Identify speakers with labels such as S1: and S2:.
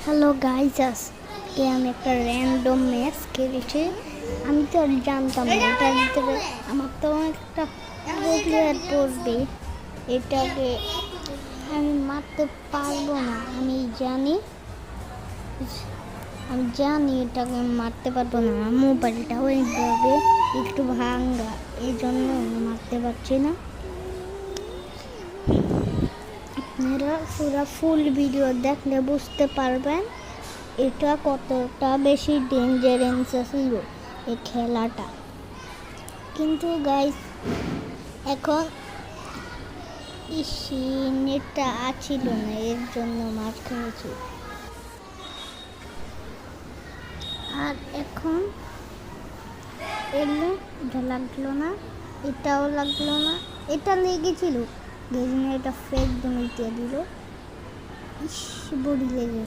S1: Hello guys, আজকে আমি একটা র্যান্ডম ম্যাচ খেলেছি। আমি তো আর জানতাম না এটার ভিতরে আমার তো একটা প্লেয়ার পড়বে। এটাকে আমি মারতে পারবো না। আমি জানি এটাকে মারতে পারবো না। আমার মোবাইলটা ওইভাবে একটু ভাঙ্গা, এই জন্য আমি মারতে পারছি না। আপনারা পুরো ফুল ভিডিও দেখলে বুঝতে পারবেন এটা কতটা বেশি ডেঞ্জারাস ছিল এই খেলাটা। কিন্তু গাইস, এখন নেটটা আছিল না, এর জন্য মার খেয়েছি। আর এখন এলো, এটা লাগলো না, এটাও লাগলো না, এটা লেগেছিল, এটা ফেক দমিয়ে দিল। বডি লেগে